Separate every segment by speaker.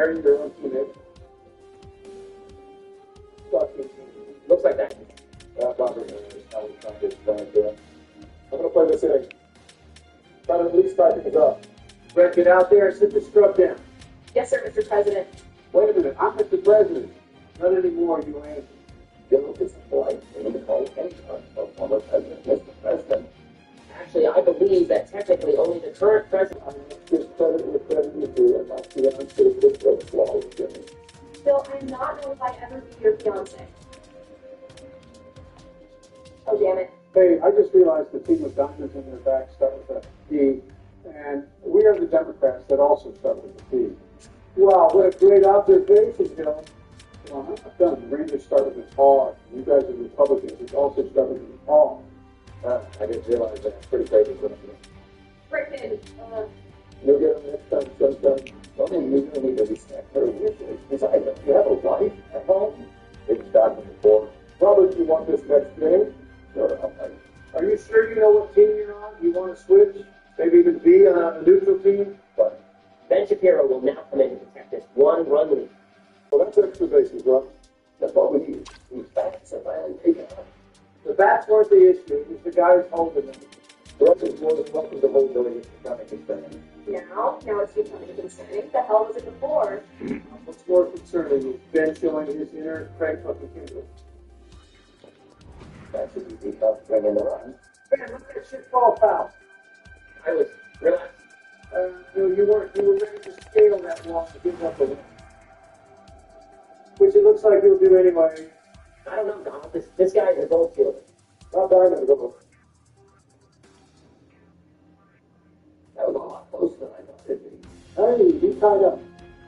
Speaker 1: marrying their own teammate.
Speaker 2: Looks like that.
Speaker 1: Bothers me is how we're trying to explain it to him. I'm going to play this inning. Try to at least tie things up. Brett, get out there and sit the scrub down.
Speaker 3: Yes, sir, Mr. President.
Speaker 1: Wait a minute, I'm Mr. President. Not anymore, you ain't.
Speaker 2: Bill is polite. We need to call anyone a former president Mr. President. Actually, I believe that technically only the current president.
Speaker 1: I'm this president with president too, and my fiance is the flaw with Jimmy.
Speaker 3: Bill, I'm not know if I ever be your fiance. Oh, damn it.
Speaker 1: Hey, I just realized the team with diamonds in their back start with a D, and we are the Democrats that also start with a D. Wow, what a great observation, Bill. Well, I'm not done. The Rangers start with an R. You guys are Republicans. It's also start with an R.
Speaker 2: I didn't realize that. It's pretty crazy.
Speaker 3: Frickin',
Speaker 1: You'll get them next time, sometime.
Speaker 2: Well, then you really need to respect her wishes. Besides, if you have a wife at home, it's started before.
Speaker 1: Robert, you want this next game?
Speaker 2: Sure, I'll play.
Speaker 1: Are you sure you know what team you're on? You want to switch? Maybe even be on a neutral team?
Speaker 2: But Ben Shapiro will now come in to protect this one-run lead.
Speaker 1: Well, that's extra bases, Rob.
Speaker 2: That's what we need. These bats are finally taken out.
Speaker 1: The bats weren't the issue. It was the guys holding them.
Speaker 2: Russ is more than welcome to hold Billy if you're coming to spend.
Speaker 3: now it's becoming concerning. The hell was it before?
Speaker 1: What's more concerning is Ben showing his inner Craig fucking Kendall.
Speaker 2: That should be tough bringing the run.
Speaker 1: Ben, look at that shit fall foul.
Speaker 2: I was relaxed.
Speaker 1: No, you weren't. You were ready to scale that wall to give up the win. Which it looks like you'll do anyway.
Speaker 2: I don't know, Donald. This guy is a gold fielder.
Speaker 1: Not diamond goal.
Speaker 2: That was a lot closer than I thought it'd be.
Speaker 1: Hey, he tied up.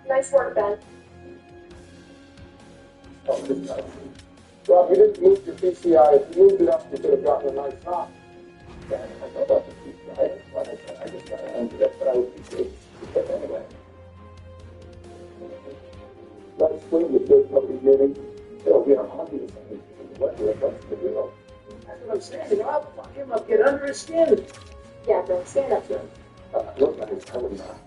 Speaker 3: Nice work, Ben.
Speaker 2: Oh, this guy.
Speaker 1: Rob, you didn't move your PCI. If you moved it up, you could have gotten a nice shot.
Speaker 2: Yeah, I know about the future. I just got to undo that, but I would be safe. But anyway.
Speaker 1: Nice swing with good from the beginning.
Speaker 2: It'll be our hobby to say what we're supposed to do.
Speaker 1: That's what I'm saying. Rob, fuck him up. Get under his skin.
Speaker 3: Yeah, Bill, stand up to him.
Speaker 2: Look, I would not.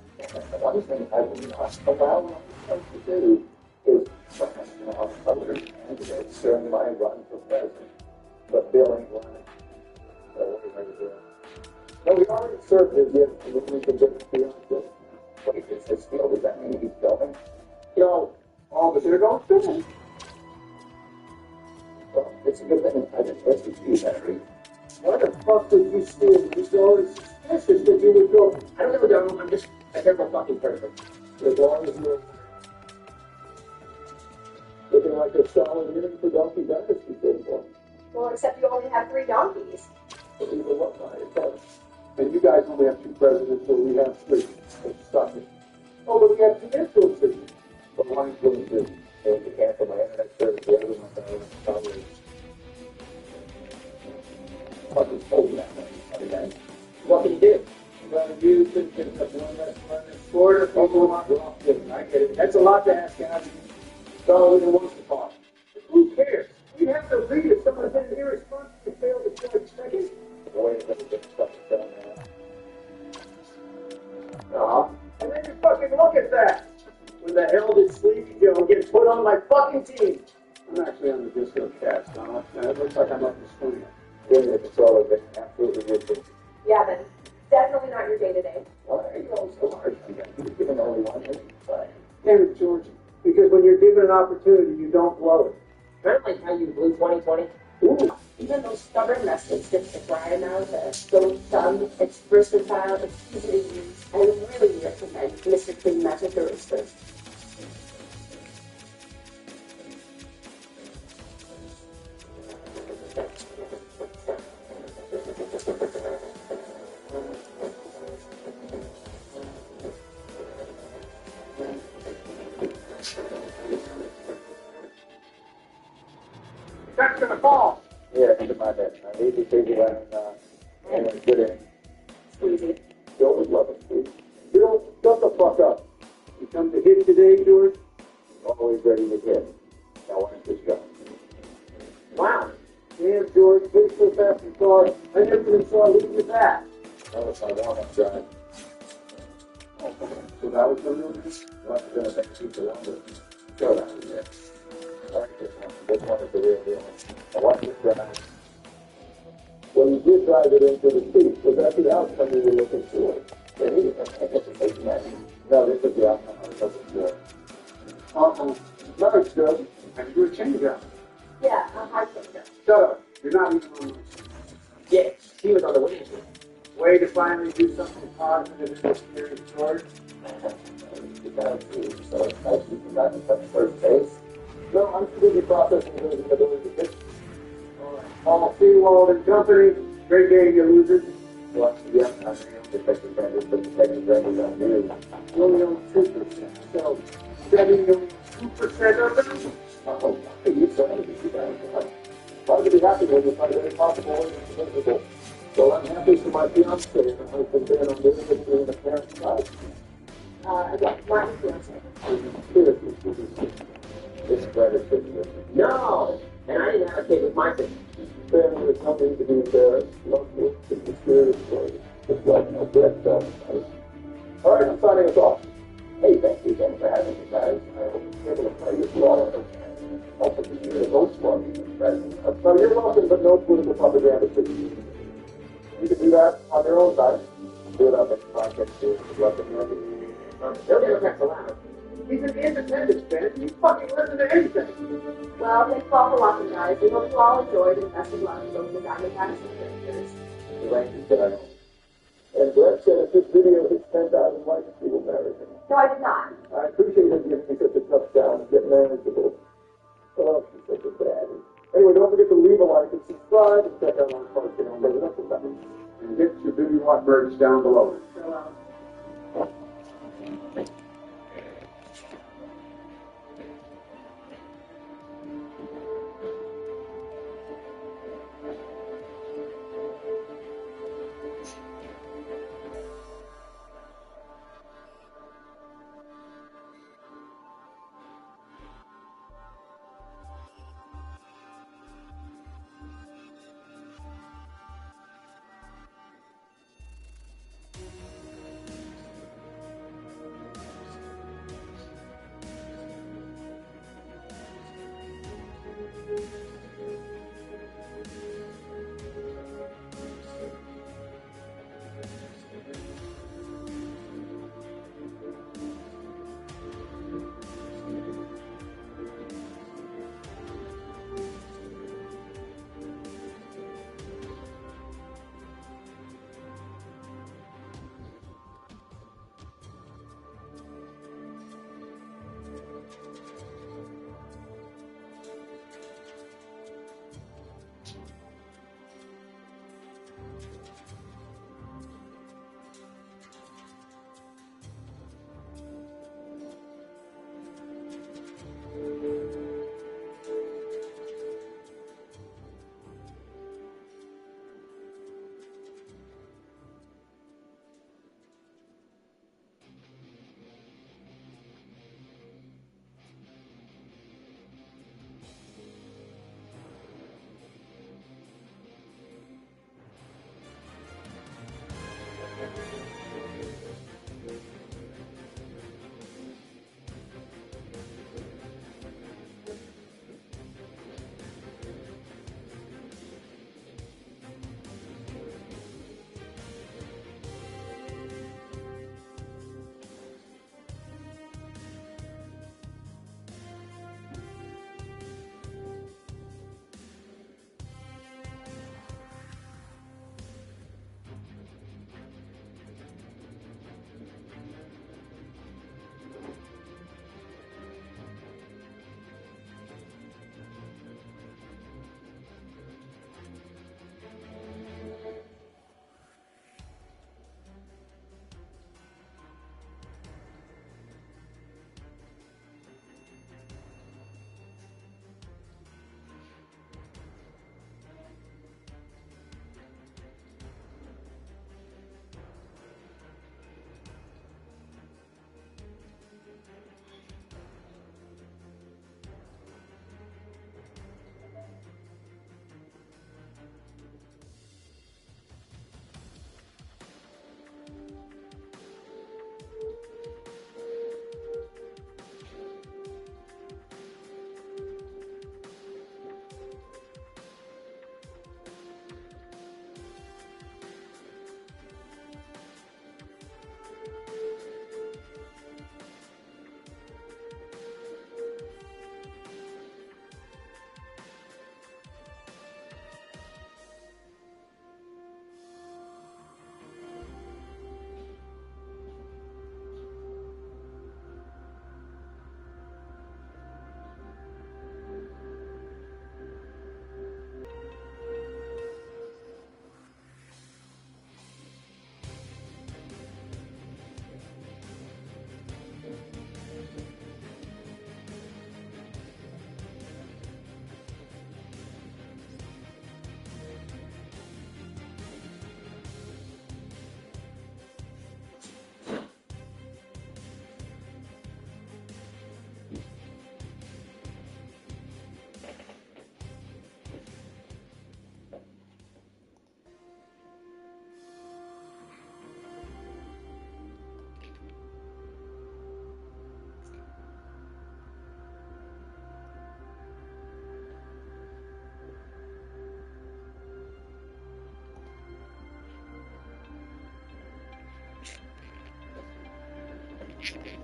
Speaker 2: The one thing I would not allow myself to do is professional other candidates during my run for president. But Bill ain't running. So what are we going to do?
Speaker 1: No, we already served his yes, and we can get beyond this.
Speaker 2: Wait, is this field? Does that mean he's going?
Speaker 1: No, all of us are going to finish.
Speaker 2: Well, it's a good thing. I didn't trust you that read.
Speaker 1: Why the fuck would you steal? It was always suspicious that you would go.
Speaker 2: I don't know, Donald. I'm just a terrible fucking person.
Speaker 1: As long as you're looking like a solid winning for Donkey Dynasty so far.
Speaker 3: Well, except you only have 3 donkeys.
Speaker 1: But even what my advice. And you guys only have 2 presidents, so we have 3. So stop it. Oh, but we have 2 influencers.
Speaker 2: But one influences is to cancel my internet service. The other one probably fucking told me that one. What can you do?
Speaker 1: Well, you couldn't get enough one that's shorter. I get it. That's a lot to ask out of you. Solid and wants to talk. Who cares? We have to read if someone's been irresponsible to fail to play second.
Speaker 2: Wait a minute, get stuff done now.
Speaker 1: No. And then you fucking look at that. When the hell did Sleepy Joe get put on my fucking team? I'm actually on the Disco Cast, Donald. It looks like I'm up in swing.
Speaker 2: Getting the control of it absolutely would.
Speaker 3: Yeah, Ben. Definitely not your day-to-day.
Speaker 2: Why are you all so harsh on that? You've given only one inning.
Speaker 1: Damn it, George. Because when you're given an opportunity, you don't blow it.
Speaker 2: Kind of like how you blew 2020.
Speaker 1: Ooh.
Speaker 3: Even those stubborn rustics get the Brian now, the goat thumb, it's versatile, it's easy to use. I really recommend Mr. Clean Magic Erasers.
Speaker 1: That's gonna fall.
Speaker 2: Yeah, into my head. I need to take it and a good inning.
Speaker 3: Squeezy.
Speaker 2: Bill would love it, too.
Speaker 1: Bill, shut the fuck up. You come to hit today, George?
Speaker 2: Always ready to hit. Now, why don't you go?
Speaker 1: Wow. Damn, George, hit so fast and far. I never even saw a lead with that.
Speaker 2: That was my warm-up drive. So that was the real reason? Well, I'm going to thank you for longer. Sure, that was it. All right, this one. This one is the real deal. I want this drive. Well, you did drive it into the seat. Was that the outcome you were looking for? Really? I guess it's like that. No, this is the outcome I was looking for.
Speaker 1: Uh-oh. No, it's good. And you do a change out.
Speaker 3: Yeah, a hard finger.
Speaker 1: Shut up. You're not even on the
Speaker 2: Yeah, she was on the winning team.
Speaker 1: way to finally do something positive in this serious story.
Speaker 2: You guys are so excited you forgot to touch first base. No, I'm too busy processing those ability to pitch.
Speaker 1: Paul Seawald and company. Great game, you losers.
Speaker 2: Well, yeah, I'm the second vendor, but the second vendor's on you.
Speaker 1: You only own 2%. So, 72% of them?
Speaker 2: Oh, you're so angry, you guys. Hard to be happy when you find every possible way to be miserable. So I'm happy for my fiance and her husband Ben on doing it through the parents' side.
Speaker 3: Again, Martin fiance.
Speaker 2: This credit is
Speaker 3: No! And I didn't have a kid with my sister.
Speaker 2: family is something to be embarrassed. Love you. It's a serious story. It's like no breath down. All right, I'm signing us off. Hey, thank you again for having me, guys. I hope you're able to play this well and also be here to vote for me in president. So you're welcome, but no political propaganda, please. You can do that on your own time. Do it on the podcast too. Love it.
Speaker 1: They're Democrats allowed. He's an independent, Ben. You fucking listen to anything.
Speaker 3: Well, thanks all for watching, guys. We hope you all enjoyed and best of luck in both the Diamondbacks and the Rangers.
Speaker 2: The Rangers said, and Brett said if this video hits 10,000 likes, he will marry him.
Speaker 3: No, I did not.
Speaker 2: I appreciate him giving me such a tough challenge, get manageable. Oh, she's such a baddie. Anyway, don't forget to leave a like and subscribe and check out our podcast on residential time.
Speaker 1: And get your Billy Watt merch down below.
Speaker 3: So,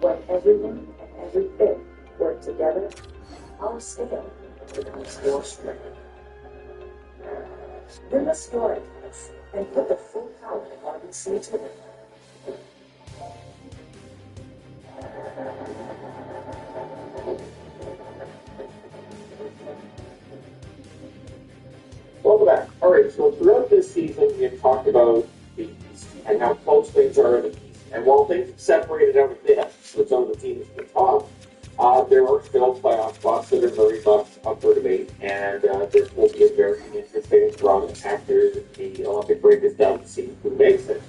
Speaker 3: When everyone and every bit work together, our scale becomes more strength. Bring us your ideas and put the full power of RBC to it.
Speaker 4: Welcome back. All right, so throughout this season, we have talked about the East and how close things are in the East. And while things have separated out a bit with some of the teams at the top, there are still playoff spots that are very much up for debate, and this will be a very interesting run after the Olympic break is done to see who makes it.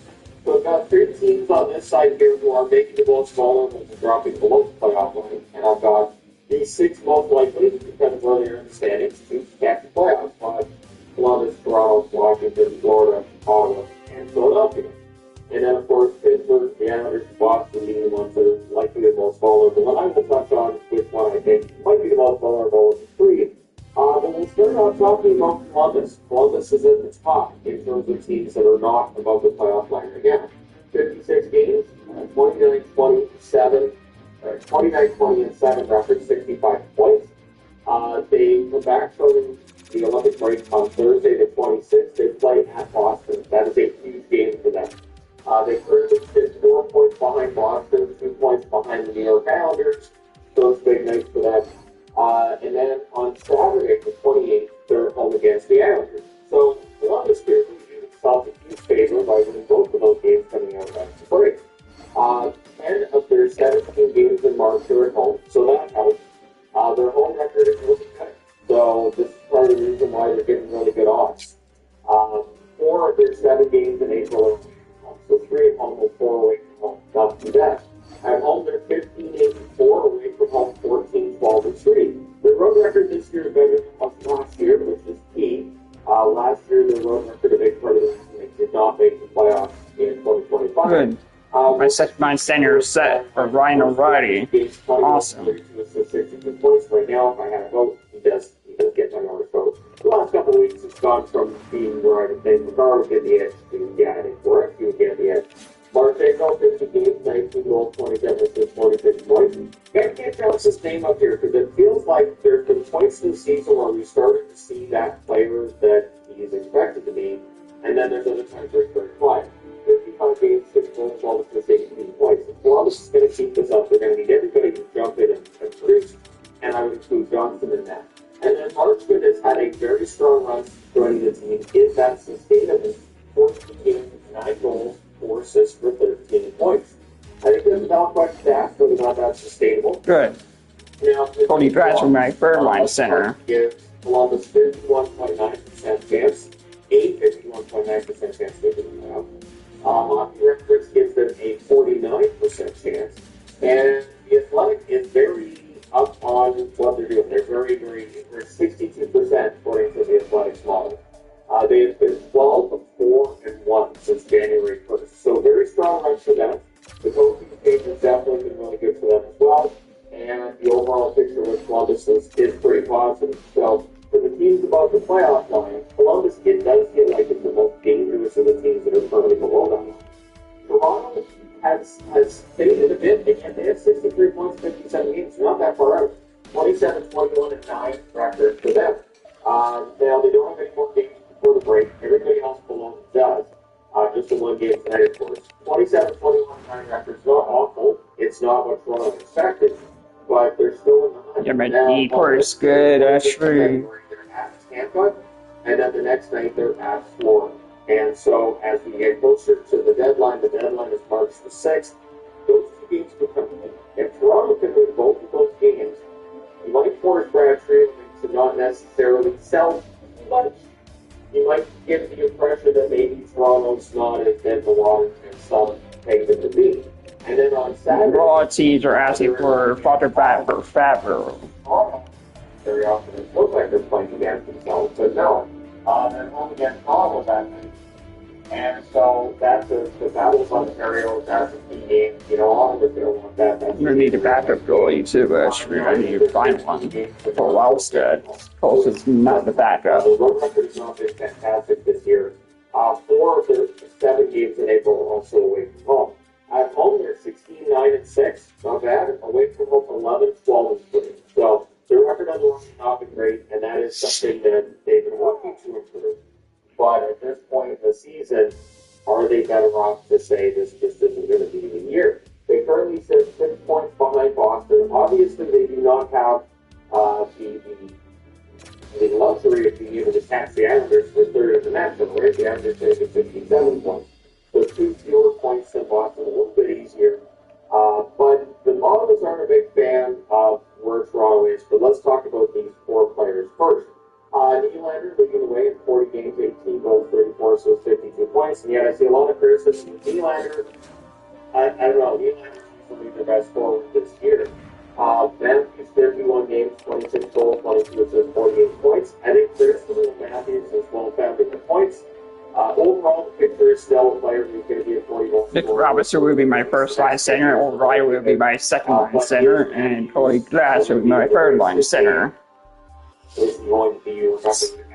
Speaker 4: So I've got 3 teams on this side here who are making the most smaller and dropping below the playoff line, and I've got the 6 most likely, because of where they're in the standings, to catch the playoff spot. Columbus, Toronto, Washington, Florida, Ottawa, and Philadelphia. And then, of course, Pittsburgh, the Islanders, Boston being the ones that are likely the most vulnerable. And I will touch on which one I think might be the most vulnerable of the 3. But we'll start off talking about Columbus. Columbus is at the top in terms of teams that are not above the playoff line right now. 56 games, 29-27, 29-20-7 record, 65 points. They come back from the Olympic break on Thursday the 26th. They play at Boston. That is a huge game for them. They currently sit 4 points behind Boston, 2 points behind the New York Islanders. Those big nights for them. And then on Saturday the 28th, they're home against the Islanders. So Columbus here viewed itself a huge favor by winning both of those games coming out after the break. 10 of their 17 games in March are at home, so that helps. Their home record is really good. So this is part of the reason why they're getting really good odds. 4 of their 7 games in April are away from home. So 3 at home and 4 away from home. Not too bad. At home, they're 15-8-4, away from home 14-12-3. Their road record this year is better than last year, which is key. Last year, their road record, a big part of the reason they did not make the playoffs in 2025.
Speaker 5: Good. My center is set for Ryan O'Reilly. Awesome.
Speaker 4: 62 points right now. If I had a vote, he does get my Norris vote. The last couple of weeks, it's gone from being where I would think McCarr would get the edge to, I think Forrest would get the edge. Marchenko, 50 games, 19 goals, 27 assists, 46 points. Can't pronounce his name up here because it feels like there's been points in the season where we started to see that player that he is expected to be, and then there's other times where it's very quiet. 55 games, 6 goals, 12 assists, 18 points. If Columbus is going to keep this up, they're going to need everybody to jump in and produce, and I would include Johnson in that. And then Marchman has had a very strong run joining the team. Is that sustainable? 14 games, 9 goals, 4 assists for 13 points. I think there's about quite staff, but not that sustainable.
Speaker 5: Good.
Speaker 4: Now,
Speaker 5: Cody Drives from my third line center.
Speaker 4: Gives Columbus 51.9% chance, a 51.9% chance to get the playoff. Hockey Records gives them a 49% chance, and the Athletic is very up on what they're doing. They're they're 62% according to the Athletics model. They have been 12-4-1 since January 1st, so very strong run for them. The coaching team has definitely been really good for them as well, and the overall picture with Columbus is pretty positive. So for the teams above the playoff line, Columbus, it does feel like it's the most dangerous of the teams that are currently below them. Toronto has faded a bit. Again, they have 63 points, 57 games. Not that far out. 27-21-9 record for them. Now, they don't have any more games before the break. Everybody else below them does. Just the one game tonight, of course. 27-21-9 record is not awful. It's not what Toronto expected, but they're still in the hunt.
Speaker 5: Yeah, my D-core is good, actually.
Speaker 4: They're at Tampa, and then the next night they're at Florida. And so, as we get closer to the deadline is March the 6th, those 2 games become in. If Toronto can win both of those games, you might force Brad Treliving to not necessarily sell too much. You might give the impression that maybe Toronto's not as dead in the water and solid things it to be. And then on Saturday,
Speaker 5: Raw teams are asking for Father Favreau.
Speaker 4: Very often it looks like they're playing against themselves, but no. They're home against Ottawa that night. And so that's the Battle of Ontario, that's a key game. You know, all of us going to want that.
Speaker 5: I'm going to need a backup goalie, too, actually. I need to find one for Wildstead. Close is not the backup.
Speaker 4: The road record has not been fantastic this year. 4 of their 7 games in April are also away from home. At home, they're 16-9-6. Not bad. but at this point in the season, are they better off to say this just isn't going to be the year? They currently sit 6 points behind Boston. Obviously, they do not have the luxury of being able to catch the Islanders for third in the National, right? The Islanders taking 67 points. So 2 fewer points than Boston, a little bit easier. But the Models aren't a big fan of where Toronto is. But let's talk about these 4 players first. Nylander leading the way in 40 games, 18 goals, 34 assists, 52 points. And yet I see a lot of criticism of Nylander. I don't know. Nylander's usually the best forward this year. Matthews, 31 games, 26 goals, 22 assists, 48 points. I think criticism of Matthews is well-founded in points. Overall, the picture is still a player who's going to be a 40 goal
Speaker 5: Nick Robinson will be my first line center, O'Reilly will be my second line center, and Cody Glass will be my third line center.
Speaker 4: Is going to be remembered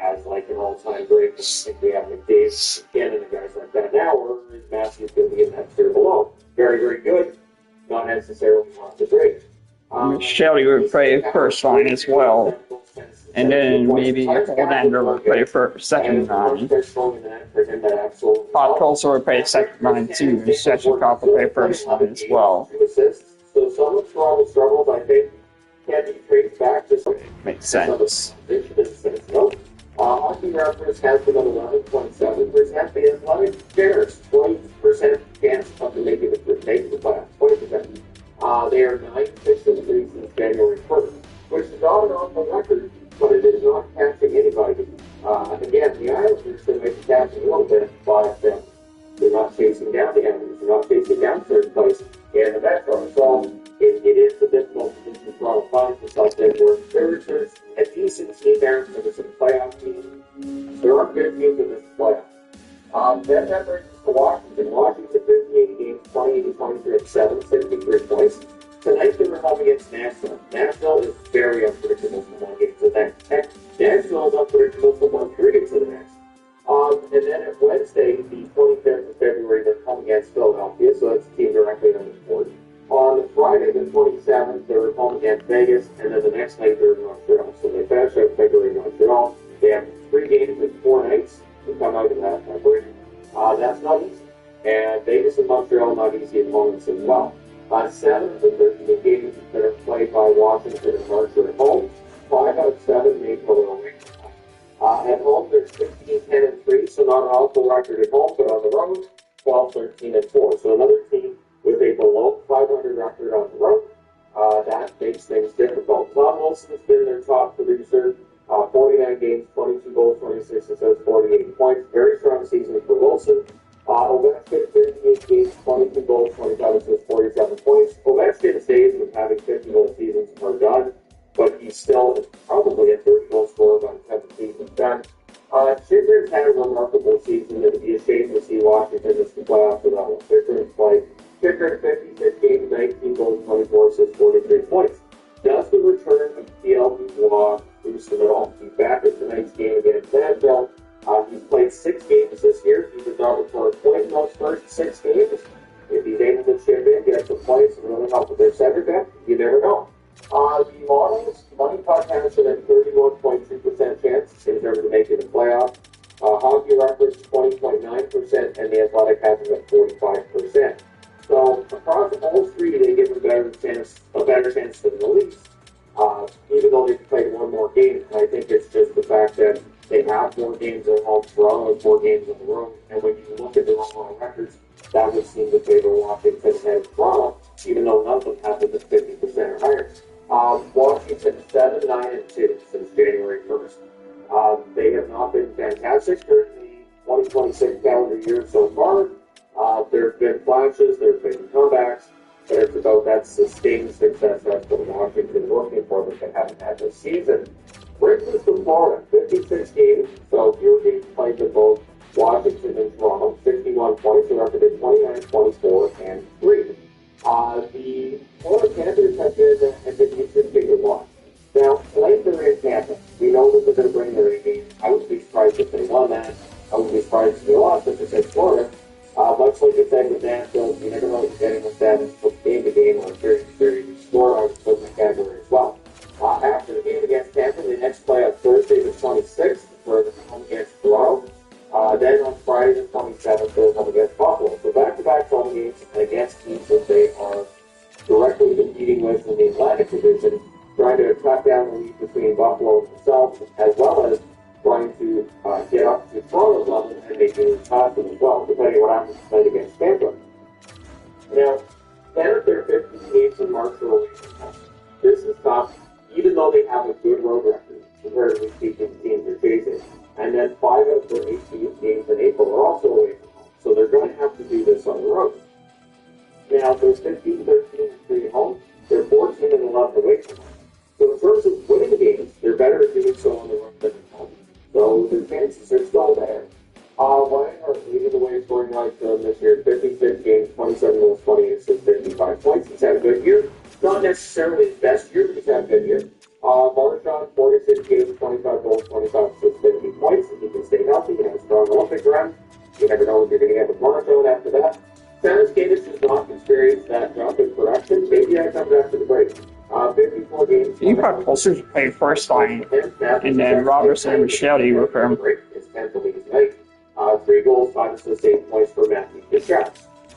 Speaker 4: as like an all-time great. I think we have McDavid, again, and guys like that now, or is Matthews going to be in that tier below? Very, very good. Not necessarily not the great.
Speaker 5: Shelley will play first line as well. And then maybe Hollander will play for second line. Pop also will play second line too. Shechikov will play first line as well.
Speaker 4: So some of Toronto's struggles, I think, can be traced back to some.
Speaker 5: Makes sense.
Speaker 4: Hockey Reference has them at 11.7%. The Athletic generous 20% chance of making the playoffs. 20%. They are 9-6-3 since January 1st, which is not an awful record, but it is not catching anybody. Again, the Islanders, they might be catching a little bit, but they're not chasing down the Islanders. They're not chasing down third place in the Metro. So it is a difficult position Toronto finds itself in, where there's a decent team there, there's a playoff team. There are good teams in this playoff. Then that brings us to Washington. Washington 58 games, 28-23 at 63 points. Tonight they were home against Nashville. Nashville is very unpredictable from one game to the next. Heck, Nashville is unpredictable from one period to the next. And then at Wednesday, the 23rd of February, they're home against Philadelphia, so that's a team directly on the board. On Friday, the 27th, they were home against Vegas, and then the next night they're in Montreal. So they finish out February in Montreal. They have 3 games in 4 nights to come out of that February. That's not easy. And Vegas and Montreal not easy opponents as well. 7 of the 13 games that are played by Washington and March are at home. 5 out of 7 made for a win. At home, they're 16-10-3, so not an awful record at home, but on the road, 12-13-4. So another team with a below 500 record on the road. That makes things difficult. Tom Wilson has been their top producer. 49 games, 22 goals, 26 assists, 48 points. Very strong season for Wilson. Ovechkin, 58 games, 22 goals, 25 assists, 47 points. Ovechkin's days of having 50-goal seasons are done, but he's still probably a 30-goal scorer by the time the season's done. Chikrin's had a remarkable season. It would be a shame to see Washington miss the playoffs without one. Chikrin's played. Chikrin, 56 games, 19 goals, 24 assists, 43 points. Does the return of Pierre Dubois boost him at all? He's back at tonight's game against Nashville. He's played 6 games this year. He's a double for a point in those first 6 games. If he's able to chip in, get some points, and really help with their center depth, you never know. The Models, Money Puck has it at 31.2% chance in terms of making the playoffs. Hockey Reference 20.9%, and the Athletic has it at 45%. So across all 3, they give a better chance than the Leafs, even though they've played 1 more game. And I think it's just the fact that they have 4 games at home. Toronto has 4 games on the road, and when you look at the overall records, that would seem to favor Washington and Toronto, even though none of them have it at 50% or higher. Washington 7-9-2 since January 1st. They have not been fantastic during the 2026 calendar year so far. There have been flashes, there have been comebacks, but it's about that sustained success that's what Washington is looking for, but they haven't had this season. Brings us to Florida, 56 games, so fewer games played than both Washington and Toronto, 61 points, a record of 29, 24, and 3. The Florida Panthers have been interesting to watch. Now, tonight they're in Tampa. We know that they're going to bring their A game. I would be surprised if they won that. I would be surprised if they lost if it's in Florida. Much like I said with Nashville, you never know what you're getting with that. It's game to game or very score. I would put in the category as well. After the game against Tampa, they next play on Thursday the 26th, where they're home against Toronto. Then on Friday the 27th, they'll come against Buffalo. So back-to-back home games against teams that they are directly competing with in the Atlantic Division, trying to track down the lead between Buffalo and themselves, as well as trying to get up to Toronto's level and making it possible as well, depending on what happens tonight against Tampa. Now, 10 of their 15 games in March are away from home. This is tough, even though they have a good road record, comparatively speaking, teams are chasing. And then 5 of their 18 games in April are also away from home. So they're going to have to do this on the road. Now, they're 15, 13, and 3 at home. They're 14 and 11 away from home. So in terms of winning games, they're better at doing so on the road than at home. So their chances are still there. Ryan are leading the way scoring like this year. 56 games, 27 goals, 28 assists, 55 points. He's had a good year. Not necessarily his best year, but he's had a good year. Marchand, 46 games, 25 goals, 25 assists, 50 points. If he can stay healthy and have a strong Olympic run, you never know what you're going to get with Marchand after that. Samus Gatis has not experienced that jump in production. Maybe that comes after the break. 54 games.
Speaker 5: You got closer to play first line, and then Robertson and Michelli were for him.
Speaker 4: His 10th of the night. 3 goals, 5 assists, 8 points for Matthew Tkachuk.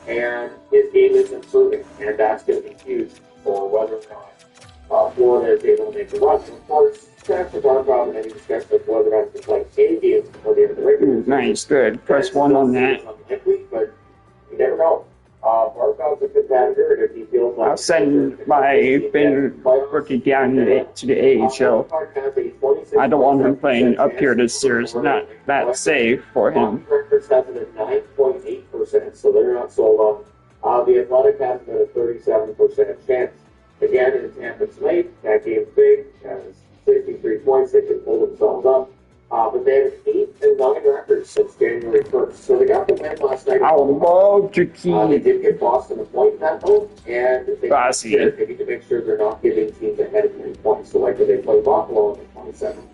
Speaker 4: And his game is improving, and that's going to be huge for whether or not Florida is able to make the run. And of course, that's the Barkov and any discussion of whether or not to play 8 games before the end of the regular season.
Speaker 5: Nice, good. Press 1 on that.
Speaker 4: But you never know. Barkov's a competitor, and if he feels like...
Speaker 5: I'll send my Ben rookie down to the AHL. I don't want him playing up here this series. Not that safe for him.
Speaker 4: Records have it at 9.8%, so they're not sold on. The Athletic has it at a 37% chance. Again, in Tampa's late, that game's big, has 63 points, they can pull themselves up. But they have 8-9 records since January 1st. So they got the win last night.
Speaker 5: I would love to
Speaker 4: They
Speaker 5: keep
Speaker 4: did get Boston a point in that home, and they
Speaker 5: Bossy.
Speaker 4: need to make sure they're not giving teams ahead of 10 points. So like when they play Buffalo on the 27th,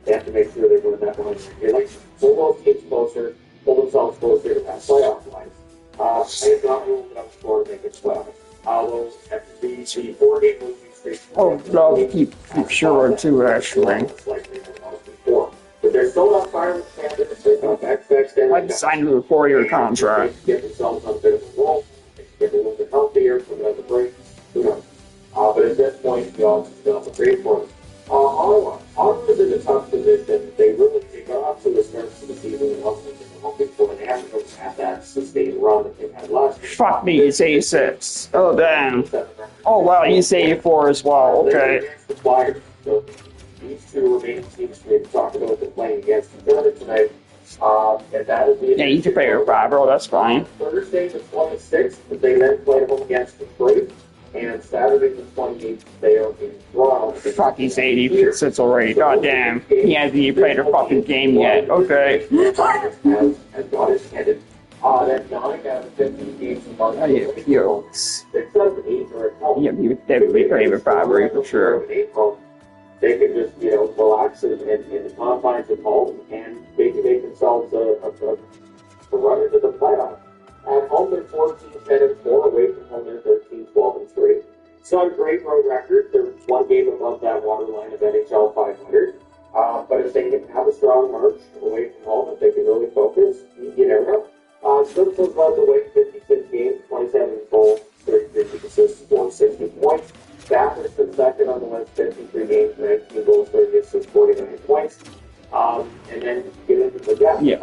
Speaker 4: they have to make sure they're doing that one. They like to pull those teams closer, pull themselves closer to that playoff line. I have not ruled it out for to make it playoffs. The 4-game losing streak.
Speaker 5: Oh, love to keep sure too, actually.
Speaker 4: But they're still not firing the candidates. They've got back-to-back
Speaker 5: I'd sign him to a 4-year contract.
Speaker 4: Get themselves on a bit of a roll. They can get a little bit healthier from another break. Who knows? But at this point, the odds are still a great for them. Ottawa is in a tough position. They really got off to the start of the season and also hoping for an Astros at that sustained run that they had last year.
Speaker 5: Fuck me, he's 86. Oh, damn. Oh, wow, he's 84 as well. Okay.
Speaker 4: Against the Flyers. So these two remaining teams we've talked about them playing against each other tonight. And that is the
Speaker 5: Yeah, he's a player, bro. That's fine.
Speaker 4: Thursday the 26th, they then play home against Detroit. And Saturday the 28th, they are in Toronto.
Speaker 5: Fuck, he's 86 already. God damn. He hasn't even played a fucking game yet. Okay.
Speaker 4: As God intended. Then 9 out of 15 games in March.
Speaker 5: Oh, yeah, Fields.
Speaker 4: 6 out of 8 are at home.
Speaker 5: Yeah, he would definitely play with Fabry for sure.
Speaker 4: They can just, relax in the confines of home and they can make themselves a run into the playoffs. At home, they're 14-10-4. Away from home, they're 13-12-3. So a great road record. They're 1 game above that waterline of NHL 500. But if they can have a strong march away from home, if they can really focus, you never know. Simpsons led the way 56 games, 27 goals, 33 assists, 60 points. Bathurst in second on the list, 53 games, 19 goals, 30 assists, 49 points. And then get into the depth.
Speaker 5: Yeah.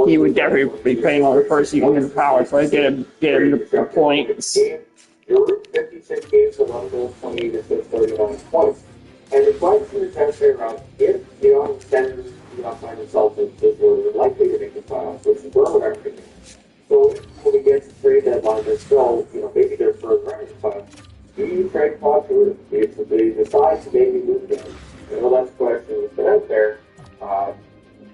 Speaker 5: He would definitely be playing on the first team in the power play, get him the points.
Speaker 4: 56 games, 11 goals, 28 assists, 39 points. And the question is out there around if the Ottawa Senators do not find themselves in a position where they're likely to make the playoffs, which is where we're everything. So when we get to trade deadline, they're still, maybe they're further running the playoffs. Do you trade Foster if they decide to maybe move them? That's a question that's been out there.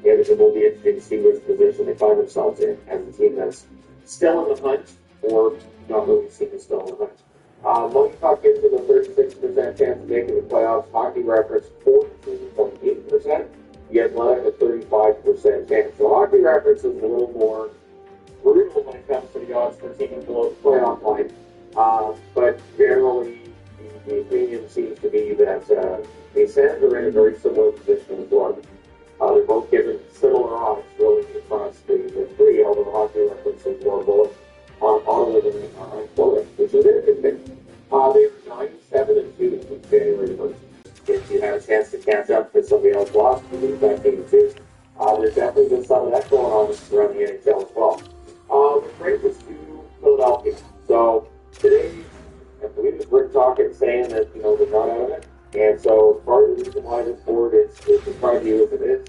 Speaker 4: It will be interesting to see which position they find themselves in as a team that's still in the hunt or not really seen as still in the hunt. Money Talk gives them a 36% chance of making the playoffs. Hockey Reference 14.8%. The Athletic a 35% chance. So Hockey Reference is a little more brutal when it comes to the odds for teams below the playoff line. But generally, the opinion seems to be that the Sens are in a very similar position as Florida. They're both given similar definitely been some of that going on around the NHL as well. The brings us to Philadelphia. So today, I believe it's Rick talking saying that, you know, they're not out of it. And so part of the reason why this board is as far as it is,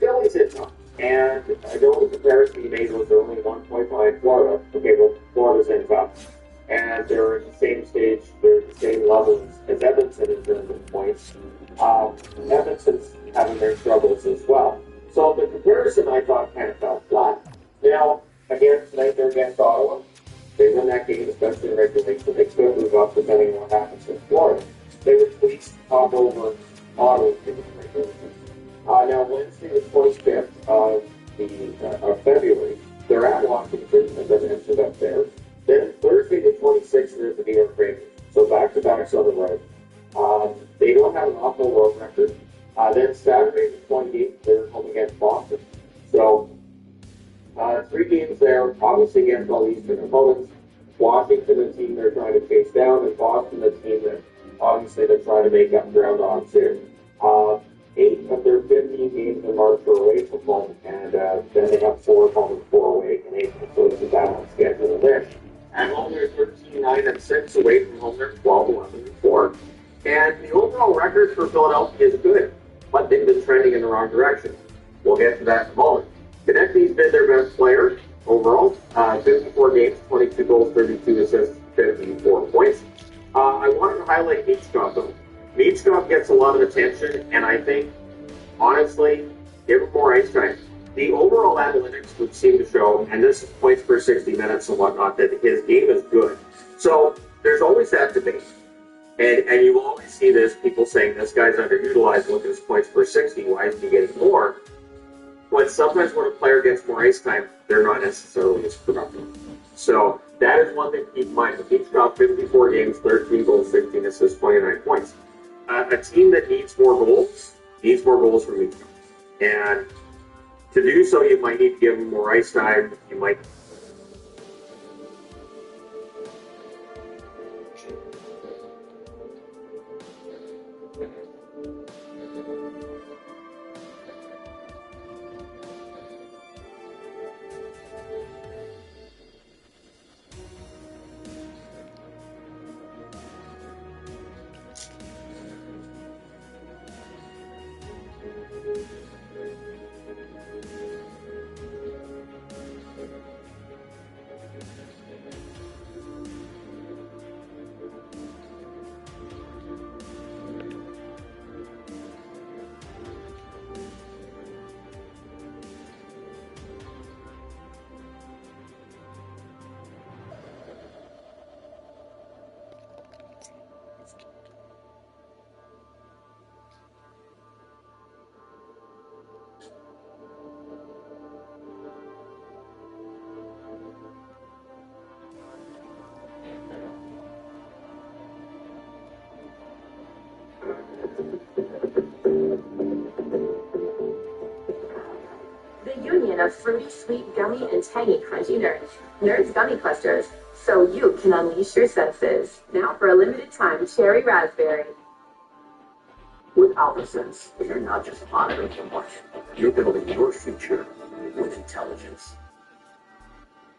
Speaker 4: Philly's in tough. And I know the comparison he made was they're only 1 point behind Florida. Okay, well, Florida's in tough. And they're in the same stage, they're at the same level as Edmonton in terms of points. Edmonton's having their struggles as well. So the comparison I thought kind of fell flat. Now, again, tonight they're against Ottawa. They win that game, especially in regulation. They could move up depending on what happens in Florida. They would at least top over Ottawa in regulation. Now, Wednesday, the 25th of February, they're at Washington, as I mentioned up there. Then Thursday, the 26th, there's the New York Rangers. So back-to-backs on the road. They don't have an awful road record. Then Saturday, the 28th, they're home against Boston. So 3 games there, obviously against all Eastern opponents. Washington, the team they're trying to chase down, and Boston, the team that obviously they're trying to make up ground on soon. 8 of their 15 games in March are away from home, and then they have 4 home and 4 away in April. So it's a balanced schedule there. At home, they're 13-9-6. Away from home, they're 12-11-4. And the overall record for Philadelphia is good, but they've been trending in the wrong direction. We'll get to that in a moment. Konechny's been their best player overall. 54 games, 22 goals, 32 assists, 54 points. I wanted to highlight Michkov, though. Michkov gets a lot of attention, and I think, honestly, give him more ice time. The overall analytics would seem to show, and this is points per 60 minutes and whatnot, that his game is good. So there's always that debate. And you will always see this, people saying this guy's underutilized, look at his points per 60, why is he getting more? But sometimes when a player gets more ice time, they're not necessarily as productive. So that is one thing to keep in mind. With each drop, 54 games, 13 goals, 16 assists, 29 points. A team that needs more goals from each other. And to do so, you might need to give them more ice time. You might.
Speaker 3: Of fruity, sweet, gummy, and tangy crunchy nerds. Nerds Gummy Clusters, so you can unleash your senses. Now for a limited time, cherry raspberry.
Speaker 6: With OffSeason, you're not just monitoring your market, you're building your future with intelligence.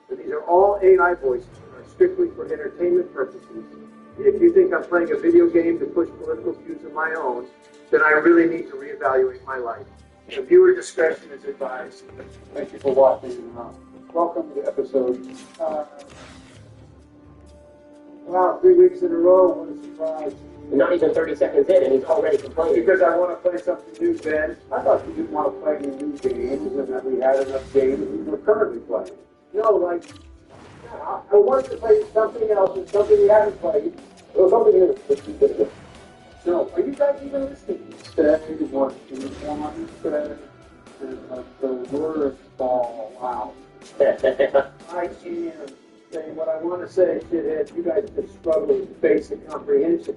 Speaker 1: These are all AI voices that are strictly for entertainment purposes. If you think I'm playing a video game to push political views of my own, then I really need to reevaluate my life. The viewer discretion is advised. Thank you for watching. Welcome to the episode. Wow, 3 weeks in a row. What a surprise.
Speaker 6: Not even 30 seconds in, and he's already complaining.
Speaker 1: Because I want to play something new, Ben. I thought you didn't want to play any new games and that we had enough games we were currently playing. No, like, I wanted to play something else and something we haven't played. Well, something new. No, are you guys even listening? Today was one said the word ball. Wow. I am saying what I want to say, shithead. You guys just struggle with basic comprehension.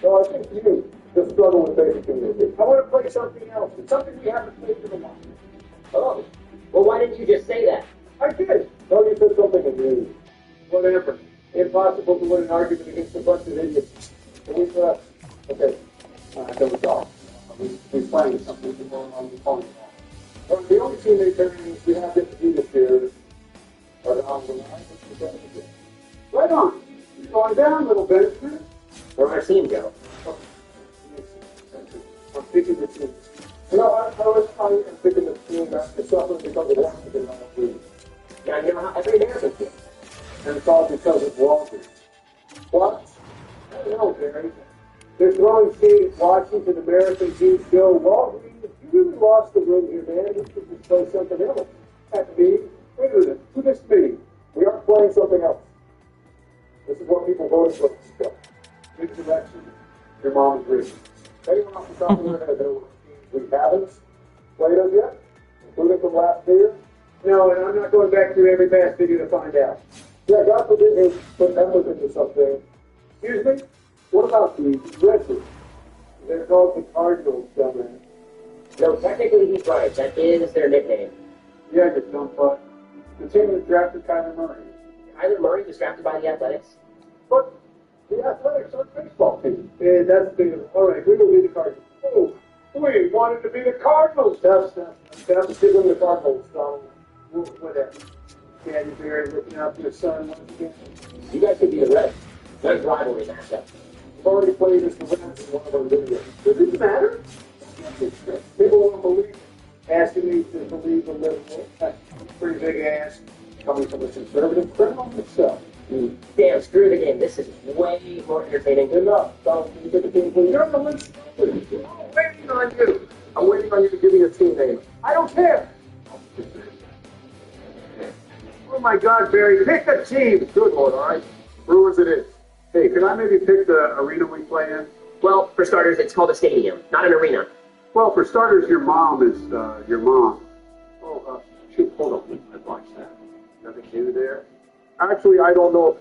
Speaker 1: So I think you just struggle with basic comprehension. I want to play something else. It's something we haven't played for a while.
Speaker 6: Oh, well, why didn't you just say that?
Speaker 1: I did. No, you said something new. Whatever. Impossible to win an argument against a bunch of idiots. Okay. That was all. We're playing something going on the phone. Well, the only teammate pairings we have yet to do this year are the on the line, which is again. Right on. You're going down, little Benjamin.
Speaker 6: Where do I see him go?
Speaker 1: I'm picking the team. You know, I am picking the team after suffering because of Washington last week.
Speaker 6: Yeah, you know how every American team.
Speaker 1: And it's all because of Walter. What? I don't know, Barry. They're throwing shade at Washington, American teams go, Walter, you really lost the room here, man. You should just play something else. At me, wait a minute, to this meeting, we are playing something else. This is what people voted for. Good direction. Your mom agrees. Anyone off the top of their head know what teams we haven't played as yet? Including from last year? No, and I'm not going back through every past video to find out. Yeah, God forbid they put effort into something. Excuse me? What about the Red Sox? They're called the Cardinals, dumbass.
Speaker 6: No, technically he's right. That is their nickname.
Speaker 1: Yeah, you dumb fuck. The team that drafted Kyler Murray.
Speaker 6: Kyler Murray was drafted by the Athletics.
Speaker 1: But the Athletics are a baseball team. And that's the all right, we will be the Cardinals. Oh, we wanted to be the Cardinals. That's give them the Cardinals, so whatever. Daddy Barry looking out for his son once again.
Speaker 6: You guys could be the Reds. Good rivalry matchup.
Speaker 1: We've already played as the Reds in one of our videos. Does it matter? People won't believe. Asking me to believe a little. That's a pretty big ass coming from a conservative criminal himself.
Speaker 6: Damn, screw the game. This is way more entertaining.
Speaker 1: Good enough. So, you get the team, please. You're the list. I'm waiting on you. I'm waiting on you to give me a team name. I don't care. Oh my God, Barry, pick a team. Good Lord, all right. Brewers it is. Hey, can I maybe pick the arena we play in?
Speaker 6: Well, for starters, it's called a stadium, not an arena.
Speaker 1: Well, for starters, your mom is your mom. Oh, shoot, hold on. I watched that. Nothing new there. Actually, I don't know.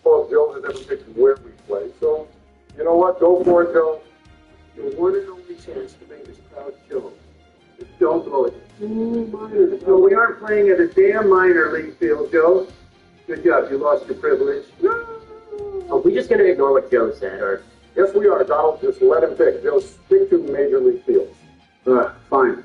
Speaker 1: Well, Joe has ever picked where we play, so you know what? Go for it, Joe. Your one and only chance to make this crowd chill. Just don't blow it. Minor. No, we aren't playing at a damn minor league field, Joe. Good job. You lost your privilege. No.
Speaker 6: Are we just going to ignore what Joe said, or?
Speaker 1: Yes, we are, Donald. Just let him pick. Joe, stick to major league fields. Fine.